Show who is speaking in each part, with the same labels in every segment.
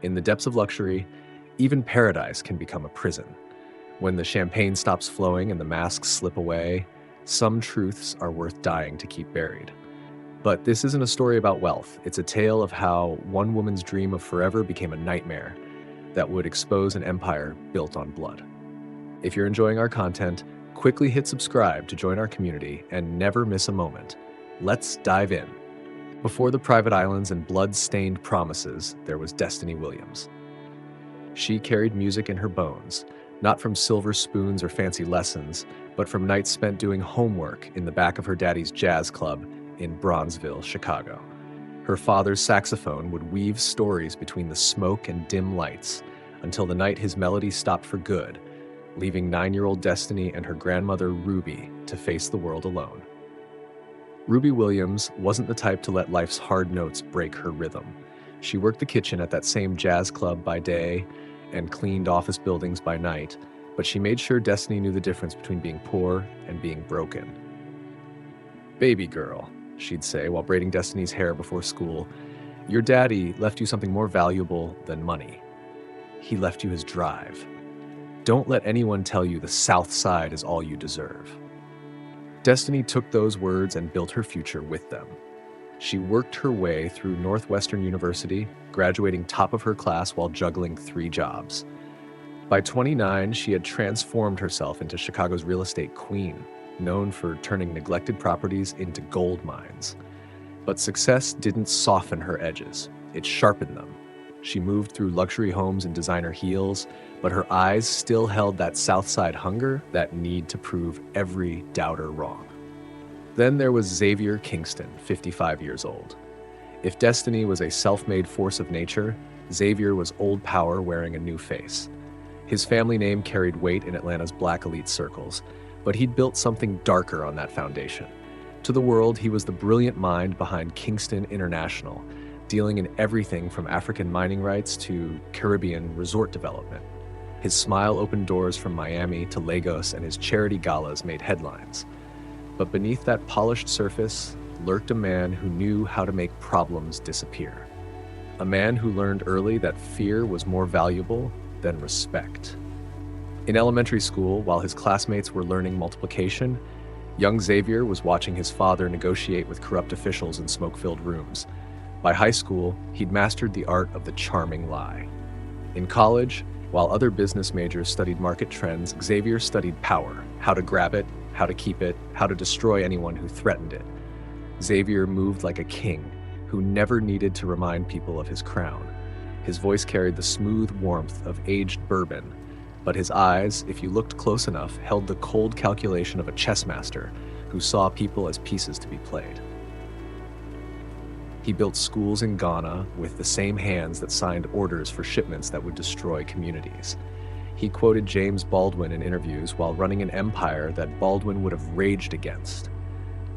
Speaker 1: In the depths of luxury, even paradise can become a prison. When the champagne stops flowing and the masks slip away, some truths are worth dying to keep buried. But this isn't a story about wealth. It's a tale of how one woman's dream of forever became a nightmare that would expose an empire built on blood. If you're enjoying our content, quickly hit subscribe to join our community and never miss a moment. Let's dive in. Before the private islands and blood-stained promises, there was Destiny Williams. She carried music in her bones, not from silver spoons or fancy lessons, but from nights spent doing homework in the back of her daddy's jazz club in Bronzeville, Chicago. Her father's saxophone would weave stories between the smoke and dim lights until the night his melody stopped for good, leaving 9-year-old Destiny and her grandmother Ruby to face the world alone. Ruby Williams wasn't the type to let life's hard notes break her rhythm. She worked the kitchen at that same jazz club by day and cleaned office buildings by night, but she made sure Destiny knew the difference between being poor and being broken. "Baby girl," she'd say while braiding Destiny's hair before school, "your daddy left you something more valuable than money. He left you his drive. Don't let anyone tell you the South Side is all you deserve." Destiny took those words and built her future with them. She worked her way through Northwestern University, graduating top of her class while juggling 3 jobs. By 29, she had transformed herself into Chicago's real estate queen, known for turning neglected properties into gold mines. But success didn't soften her edges, it sharpened them. She moved through luxury homes and designer heels, but her eyes still held that Southside hunger, that need to prove every doubter wrong. Then there was Xavier Kingston, 55 years old. If Destiny was a self-made force of nature, Xavier was old power wearing a new face. His family name carried weight in Atlanta's black elite circles, but he'd built something darker on that foundation. To the world, he was the brilliant mind behind Kingston International, dealing in everything from African mining rights to Caribbean resort development. His smile opened doors from Miami to Lagos, and his charity galas made headlines. But beneath that polished surface lurked a man who knew how to make problems disappear. A man who learned early that fear was more valuable than respect. In elementary school, while his classmates were learning multiplication, young Xavier was watching his father negotiate with corrupt officials in smoke-filled rooms. By high school, he'd mastered the art of the charming lie. In college, while other business majors studied market trends, Xavier studied power, how to grab it, how to keep it, how to destroy anyone who threatened it. Xavier moved like a king who never needed to remind people of his crown. His voice carried the smooth warmth of aged bourbon, but his eyes, if you looked close enough, held the cold calculation of a chess master who saw people as pieces to be played. He built schools in Ghana with the same hands that signed orders for shipments that would destroy communities. He quoted James Baldwin in interviews while running an empire that Baldwin would have raged against.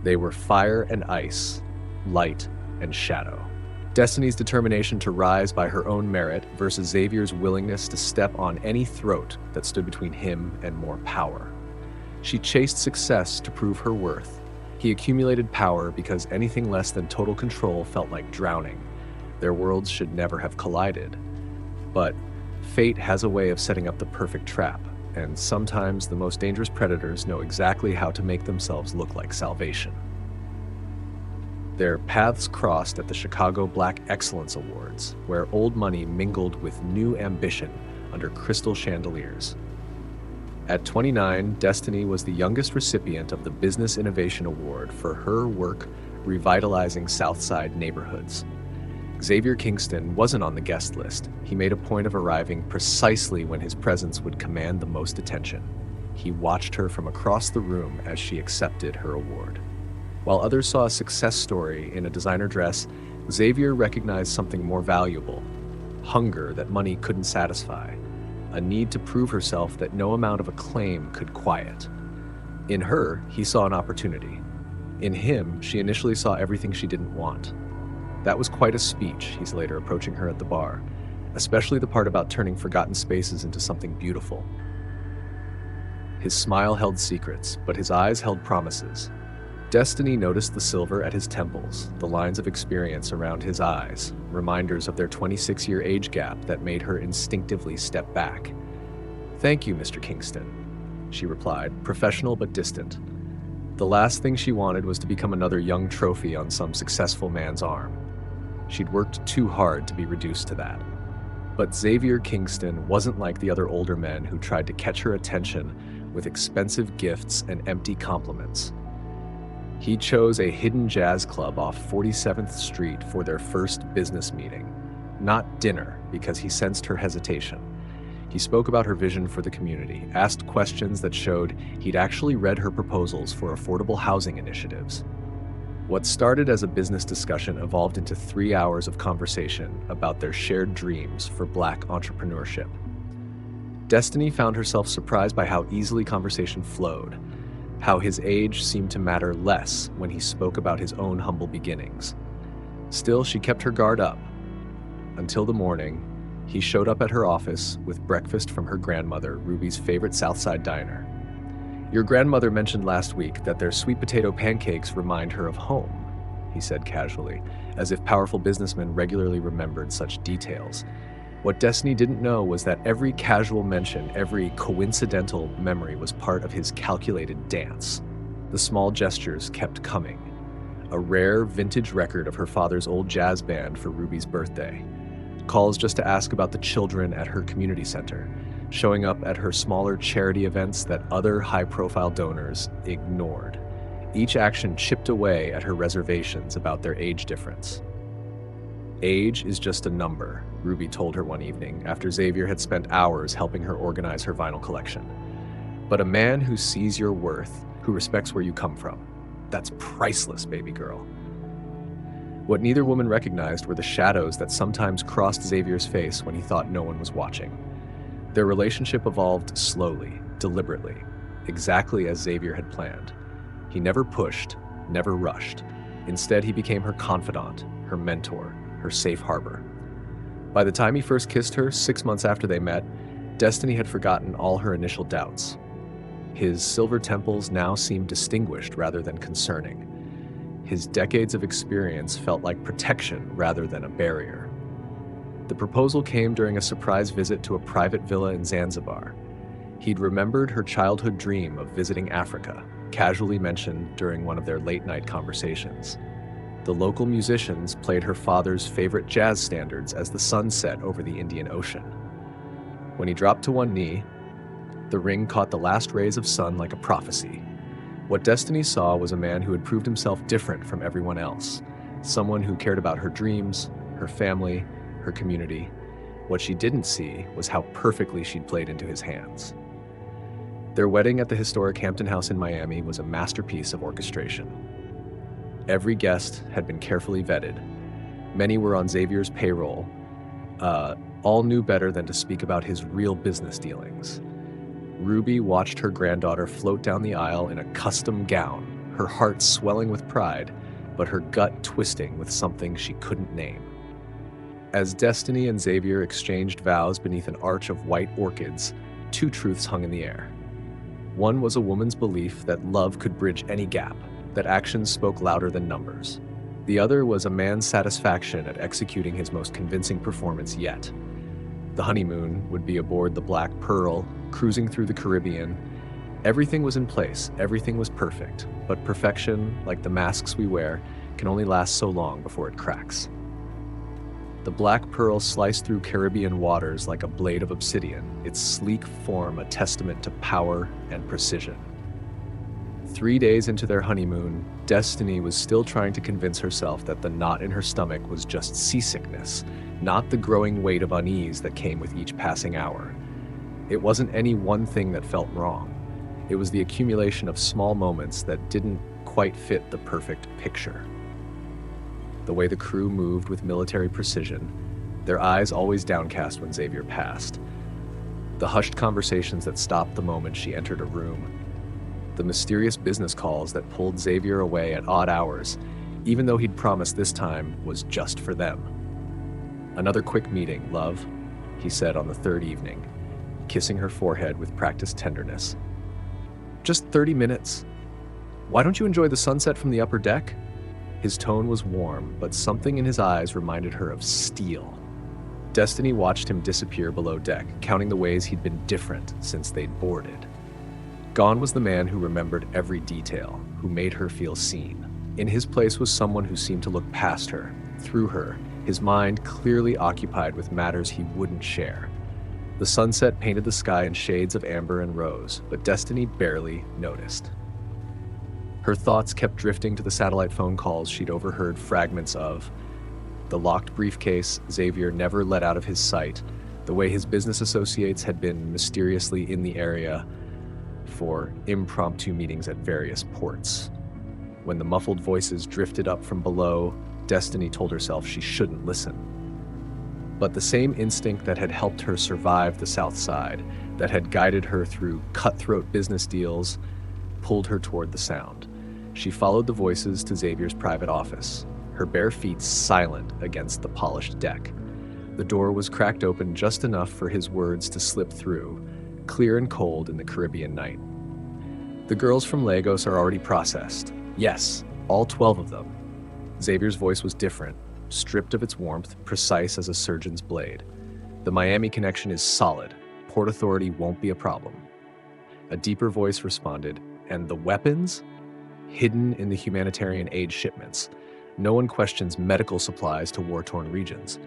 Speaker 1: They were fire and ice, light and shadow. Destiny's determination to rise by her own merit versus Xavier's willingness to step on any throat that stood between him and more power. She chased success to prove her worth. He accumulated power because anything less than total control felt like drowning. Their worlds should never have collided. But fate has a way of setting up the perfect trap, and sometimes the most dangerous predators know exactly how to make themselves look like salvation. Their paths crossed at the Chicago Black Excellence Awards, where old money mingled with new ambition under crystal chandeliers. At 29, Destiny was the youngest recipient of the Business Innovation Award for her work revitalizing Southside neighborhoods. Xavier Kingston wasn't on the guest list. He made a point of arriving precisely when his presence would command the most attention. He watched her from across the room as she accepted her award. While others saw a success story in a designer dress, Xavier recognized something more valuable: hunger that money couldn't satisfy, a need to prove herself that no amount of acclaim could quiet. In her, he saw an opportunity. In him, she initially saw everything she didn't want. That was quite a speech, he's later approaching her at the bar, especially the part about turning forgotten spaces into something beautiful. His smile held secrets, but his eyes held promises. Destiny noticed the silver at his temples, the lines of experience around his eyes, reminders of their 26-year age gap that made her instinctively step back. "Thank you, Mr. Kingston," she replied, professional but distant. The last thing she wanted was to become another young trophy on some successful man's arm. She'd worked too hard to be reduced to that. But Xavier Kingston wasn't like the other older men who tried to catch her attention with expensive gifts and empty compliments. He chose a hidden jazz club off 47th Street for their first business meeting. Not dinner, because he sensed her hesitation. He spoke about her vision for the community, asked questions that showed he'd actually read her proposals for affordable housing initiatives. What started as a business discussion evolved into 3 hours of conversation about their shared dreams for Black entrepreneurship. Destiny found herself surprised by how easily conversation flowed, how his age seemed to matter less when he spoke about his own humble beginnings. Still, she kept her guard up. Until the morning, he showed up at her office with breakfast from her grandmother, Ruby's favorite Southside diner. "Your grandmother mentioned last week that their sweet potato pancakes remind her of home," he said casually, as if powerful businessmen regularly remembered such details. What Destiny didn't know was that every casual mention, every coincidental memory was part of his calculated dance. The small gestures kept coming. A rare vintage record of her father's old jazz band for Ruby's birthday. Calls just to ask about the children at her community center. Showing up at her smaller charity events that other high-profile donors ignored. Each action chipped away at her reservations about their age difference. "Age is just a number," Ruby told her one evening after Xavier had spent hours helping her organize her vinyl collection. "But a man who sees your worth, who respects where you come from, that's priceless, baby girl." What neither woman recognized were the shadows that sometimes crossed Xavier's face when he thought no one was watching. Their relationship evolved slowly, deliberately, exactly as Xavier had planned. He never pushed, never rushed. Instead, he became her confidant, her mentor, her safe harbor. By the time he first kissed her, 6 months after they met, Destiny had forgotten all her initial doubts. His silver temples now seemed distinguished rather than concerning. His decades of experience felt like protection rather than a barrier. The proposal came during a surprise visit to a private villa in Zanzibar. He'd remembered her childhood dream of visiting Africa, casually mentioned during one of their late-night conversations. The local musicians played her father's favorite jazz standards as the sun set over the Indian Ocean. When he dropped to one knee, the ring caught the last rays of sun like a prophecy. What Destiny saw was a man who had proved himself different from everyone else, someone who cared about her dreams, her family, her community. What she didn't see was how perfectly she'd played into his hands. Their wedding at the historic Hampton House in Miami was a masterpiece of orchestration. Every guest had been carefully vetted. Many were on Xavier's payroll. All knew better than to speak about his real business dealings. Ruby watched her granddaughter float down the aisle in a custom gown, her heart swelling with pride, but her gut twisting with something she couldn't name. As Destiny and Xavier exchanged vows beneath an arch of white orchids, 2 truths hung in the air. One was a woman's belief that love could bridge any gap, that actions spoke louder than numbers. The other was a man's satisfaction at executing his most convincing performance yet. The honeymoon would be aboard the Black Pearl, cruising through the Caribbean. Everything was in place, everything was perfect, but perfection, like the masks we wear, can only last so long before it cracks. The Black Pearl sliced through Caribbean waters like a blade of obsidian, its sleek form a testament to power and precision. 3 days into their honeymoon, Destiny was still trying to convince herself that the knot in her stomach was just seasickness, not the growing weight of unease that came with each passing hour. It wasn't any one thing that felt wrong. It was the accumulation of small moments that didn't quite fit the perfect picture. The way the crew moved with military precision, their eyes always downcast when Xavier passed. The hushed conversations that stopped the moment she entered a room. The mysterious business calls that pulled Xavier away at odd hours, even though he'd promised this time was just for them. "Another quick meeting, love," he said on the 3rd evening, kissing her forehead with practiced tenderness. "Just 30 minutes. Why don't you enjoy the sunset from the upper deck? His tone was warm, but something in his eyes reminded her of steel. Destiny watched him disappear below deck, counting the ways he'd been different since they'd boarded. Gone was the man who remembered every detail, who made her feel seen. In his place was someone who seemed to look past her, through her, his mind clearly occupied with matters he wouldn't share. The sunset painted the sky in shades of amber and rose, but Destiny barely noticed. Her thoughts kept drifting to the satellite phone calls she'd overheard fragments of. The locked briefcase Xavier never let out of his sight, the way his business associates had been mysteriously in the area for impromptu meetings at various ports. When the muffled voices drifted up from below, Destiny told herself she shouldn't listen. But the same instinct that had helped her survive the South Side, that had guided her through cutthroat business deals, pulled her toward the sound. She followed the voices to Xavier's private office, her bare feet silent against the polished deck. The door was cracked open just enough for his words to slip through, clear and cold in the Caribbean night. The girls from Lagos are already processed. Yes, all 12 of them. Xavier's voice was different, stripped of its warmth, precise as a surgeon's blade. The Miami connection is solid. Port Authority won't be a problem. A deeper voice responded, and the weapons? Hidden in the humanitarian aid shipments. No one questions medical supplies to war-torn regions.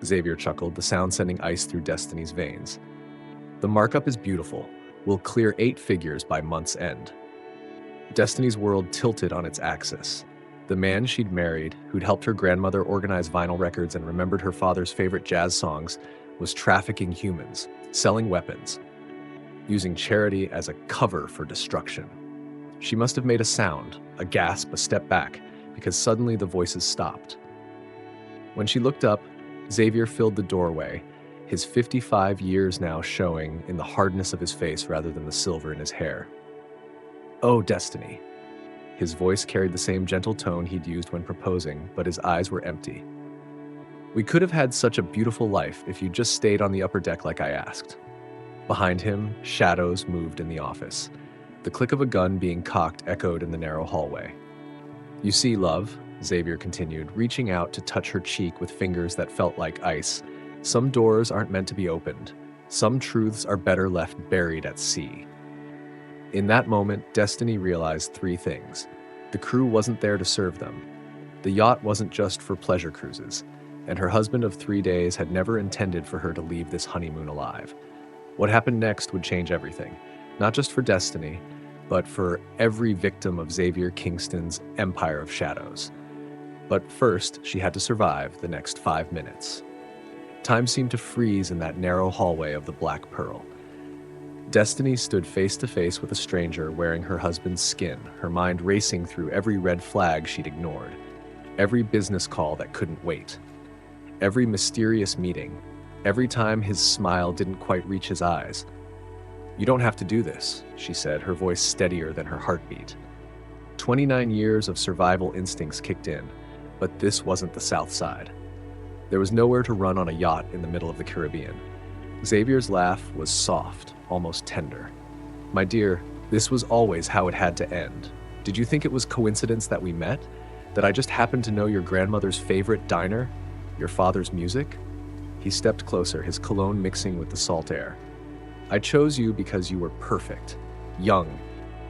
Speaker 1: Xavier chuckled, the sound sending ice through Destiny's veins. The markup is beautiful. We'll clear 8 figures by month's end. Destiny's world tilted on its axis. The man she'd married, who'd helped her grandmother organize vinyl records and remembered her father's favorite jazz songs, was trafficking humans, selling weapons, using charity as a cover for destruction. She must have made a sound, a gasp, a step back, because suddenly the voices stopped. When she looked up, Xavier filled the doorway, his 55 years now showing in the hardness of his face rather than the silver in his hair. "Oh, Destiny." His voice carried the same gentle tone he'd used when proposing, but his eyes were empty. "We could have had such a beautiful life if you'd just stayed on the upper deck like I asked." Behind him, shadows moved in the office. The click of a gun being cocked echoed in the narrow hallway. "You see, love," Xavier continued, reaching out to touch her cheek with fingers that felt like ice, "some doors aren't meant to be opened. Some truths are better left buried at sea." In that moment, Destiny realized 3 things. The crew wasn't there to serve them. The yacht wasn't just for pleasure cruises, and her husband of 3 days had never intended for her to leave this honeymoon alive. What happened next would change everything, not just for Destiny, but for every victim of Xavier Kingston's empire of shadows. But first, she had to survive the next 5 minutes. Time seemed to freeze in that narrow hallway of the Black Pearl. Destiny stood face to face with a stranger wearing her husband's skin, her mind racing through every red flag she'd ignored, every business call that couldn't wait, every mysterious meeting, every time his smile didn't quite reach his eyes. "You don't have to do this," she said, her voice steadier than her heartbeat. 29 years of survival instincts kicked in, but this wasn't the South Side. There was nowhere to run on a yacht in the middle of the Caribbean. Xavier's laugh was soft, almost tender. "My dear, this was always how it had to end. Did you think it was coincidence that we met? That I just happened to know your grandmother's favorite diner? Your father's music?" He stepped closer, his cologne mixing with the salt air. "I chose you because you were perfect, young,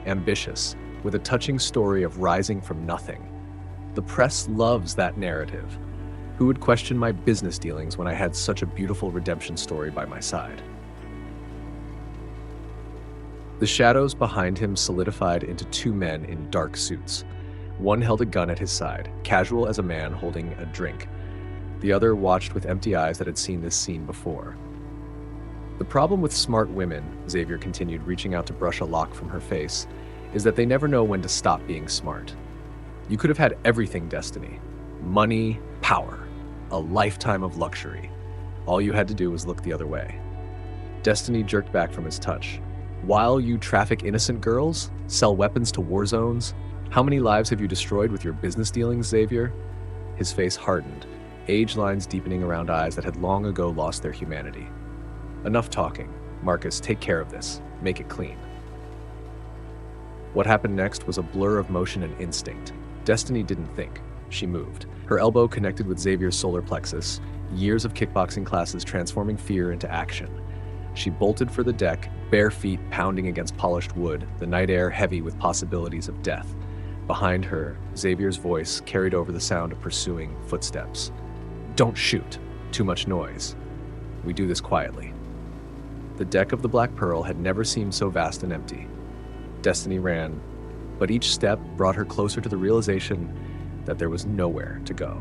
Speaker 1: ambitious, with a touching story of rising from nothing. The press loves that narrative. Who would question my business dealings when I had such a beautiful redemption story by my side?" The shadows behind him solidified into 2 men in dark suits. One held a gun at his side, casual as a man holding a drink. The other watched with empty eyes that had seen this scene before. "The problem with smart women," Xavier continued, reaching out to brush a lock from her face, "is that they never know when to stop being smart. You could have had everything, Destiny. Money, power, a lifetime of luxury. All you had to do was look the other way." Destiny jerked back from his touch. "While you traffic innocent girls, sell weapons to war zones, how many lives have you destroyed with your business dealings, Xavier?" His face hardened, age lines deepening around eyes that had long ago lost their humanity. "Enough talking. Marcus, take care of this. Make it clean." What happened next was a blur of motion and instinct. Destiny didn't think. She moved. Her elbow connected with Xavier's solar plexus, years of kickboxing classes transforming fear into action. She bolted for the deck, bare feet pounding against polished wood, the night air heavy with possibilities of death. Behind her, Xavier's voice carried over the sound of pursuing footsteps. "Don't shoot. Too much noise. We do this quietly." The deck of the Black Pearl had never seemed so vast and empty. Destiny ran, but each step brought her closer to the realization that there was nowhere to go.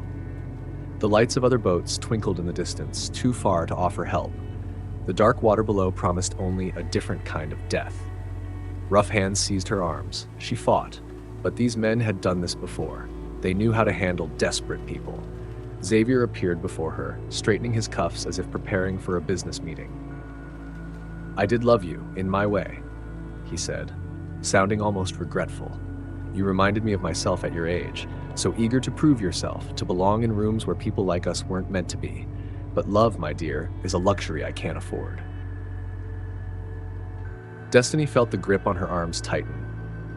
Speaker 1: The lights of other boats twinkled in the distance, too far to offer help. The dark water below promised only a different kind of death. Rough hands seized her arms. She fought, but these men had done this before. They knew how to handle desperate people. Xavier appeared before her, straightening his cuffs as if preparing for a business meeting. "I did love you, in my way," he said, sounding almost regretful. "You reminded me of myself at your age, so eager to prove yourself, to belong in rooms where people like us weren't meant to be. But love, my dear, is a luxury I can't afford." Destiny felt the grip on her arms tighten.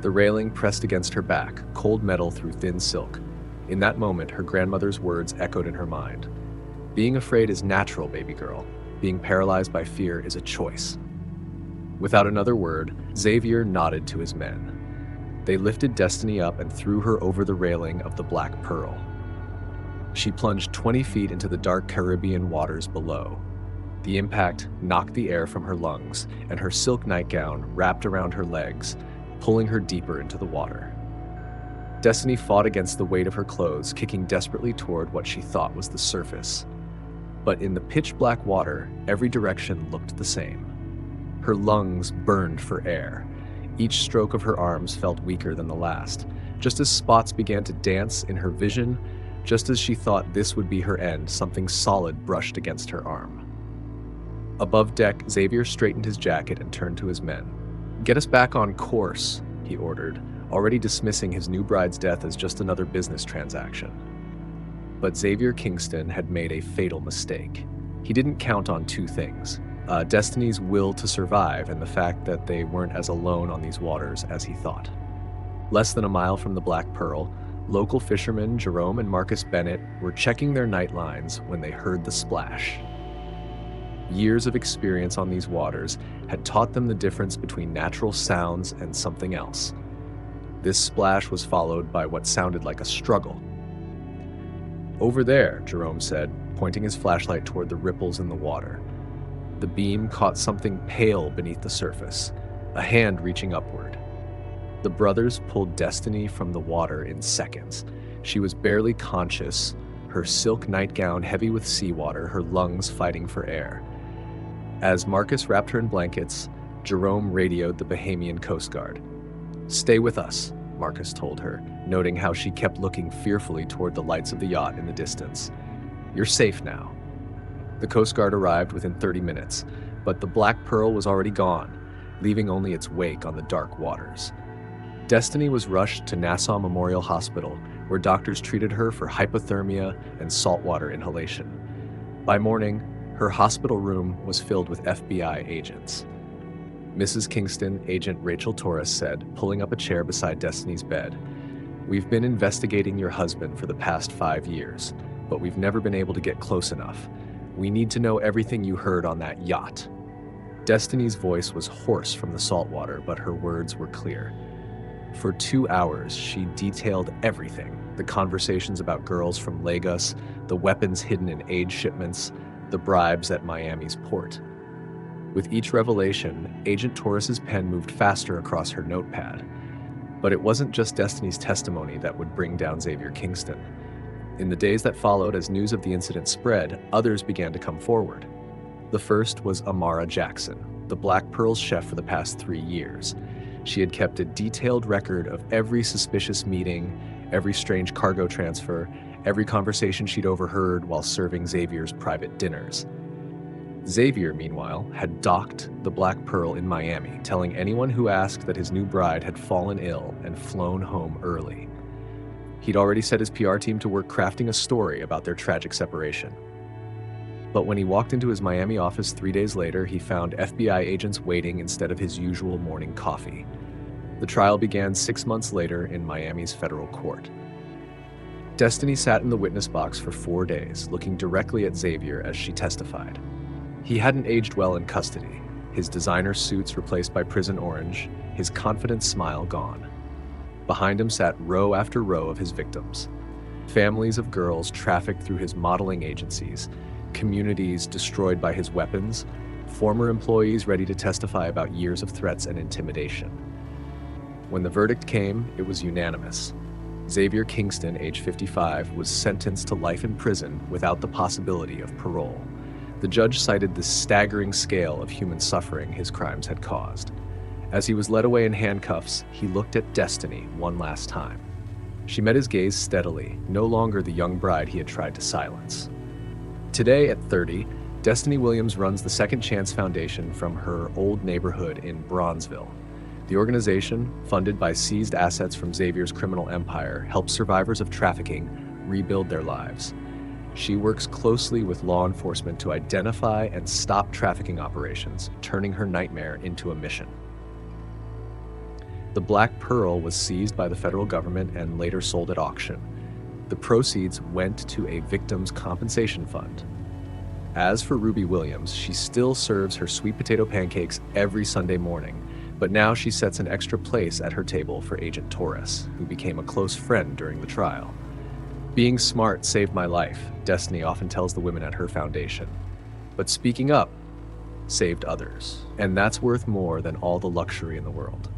Speaker 1: The railing pressed against her back, cold metal through thin silk. In that moment, her grandmother's words echoed in her mind. "Being afraid is natural, baby girl. Being paralyzed by fear is a choice." Without another word, Xavier nodded to his men. They lifted Destiny up and threw her over the railing of the Black Pearl. She plunged 20 feet into the dark Caribbean waters below. The impact knocked the air from her lungs, and her silk nightgown wrapped around her legs, pulling her deeper into the water. Destiny fought against the weight of her clothes, kicking desperately toward what she thought was the surface. But in the pitch-black water, every direction looked the same. Her lungs burned for air. Each stroke of her arms felt weaker than the last. Just as spots began to dance in her vision, just as she thought this would be her end, something solid brushed against her arm. Above deck, Xavier straightened his jacket and turned to his men. "Get us back on course," he ordered, already dismissing his new bride's death as just another business transaction. But Xavier Kingston had made a fatal mistake. He didn't count on two things: Destiny's will to survive and the fact that they weren't as alone on these waters as he thought. Less than a mile from the Black Pearl, local fishermen Jerome and Marcus Bennett were checking their night lines when they heard the splash. Years of experience on these waters had taught them the difference between natural sounds and something else. This splash was followed by what sounded like a struggle. "Over there," Jerome said, pointing his flashlight toward the ripples in the water. The beam caught something pale beneath the surface, a hand reaching upward. The brothers pulled Destiny from the water in seconds. She was barely conscious, her silk nightgown heavy with seawater, her lungs fighting for air. As Marcus wrapped her in blankets, Jerome radioed the Bahamian Coast Guard. "Stay with us," Marcus told her, noting how she kept looking fearfully toward the lights of the yacht in the distance. "You're safe now." The Coast Guard arrived within 30 minutes, but the Black Pearl was already gone, leaving only its wake on the dark waters. Destiny was rushed to Nassau Memorial Hospital, where doctors treated her for hypothermia and saltwater inhalation. By morning, her hospital room was filled with FBI agents. Mrs. Kingston, Agent Rachel Torres said, pulling up a chair beside Destiny's bed, "We've been investigating your husband for the past 5 years, but we've never been able to get close enough. We need to know everything you heard on that yacht." Destiny's voice was hoarse from the saltwater, but her words were clear. For 2 hours, she detailed everything: the conversations about girls from Lagos, the weapons hidden in aid shipments, the bribes at Miami's port. With each revelation, Agent Torres's pen moved faster across her notepad. But it wasn't just Destiny's testimony that would bring down Xavier Kingston. In the days that followed, as news of the incident spread, others began to come forward. The first was Amara Jackson, the Black Pearl's chef for the past 3 years. She had kept a detailed record of every suspicious meeting, every strange cargo transfer, every conversation she'd overheard while serving Xavier's private dinners. Xavier, meanwhile, had docked the Black Pearl in Miami, telling anyone who asked that his new bride had fallen ill and flown home early. He'd already set his PR team to work crafting a story about their tragic separation. But when he walked into his Miami office 3 days later, he found FBI agents waiting instead of his usual morning coffee. The trial began 6 months later in Miami's federal court. Destiny sat in the witness box for 4 days, looking directly at Xavier as she testified. He hadn't aged well in custody, his designer suits replaced by prison orange, his confident smile gone. Behind him sat row after row of his victims. Families of girls trafficked through his modeling agencies, communities destroyed by his weapons, former employees ready to testify about years of threats and intimidation. When the verdict came, it was unanimous. Xavier Kingston, age 55, was sentenced to life in prison without the possibility of parole. The judge cited the staggering scale of human suffering his crimes had caused. As he was led away in handcuffs, he looked at Destiny one last time. She met his gaze steadily, no longer the young bride he had tried to silence. Today, at 30, Destiny Williams runs the Second Chance Foundation from her old neighborhood in Bronzeville. The organization, funded by seized assets from Xavier's criminal empire, helps survivors of trafficking rebuild their lives. She works closely with law enforcement to identify and stop trafficking operations, turning her nightmare into a mission. The Black Pearl was seized by the federal government and later sold at auction. The proceeds went to a victims' compensation fund. As for Ruby Williams, she still serves her sweet potato pancakes every Sunday morning, but now she sets an extra place at her table for Agent Torres, who became a close friend during the trial. Being smart saved my life, Destiny often tells the women at her foundation. But speaking up saved others, and that's worth more than all the luxury in the world.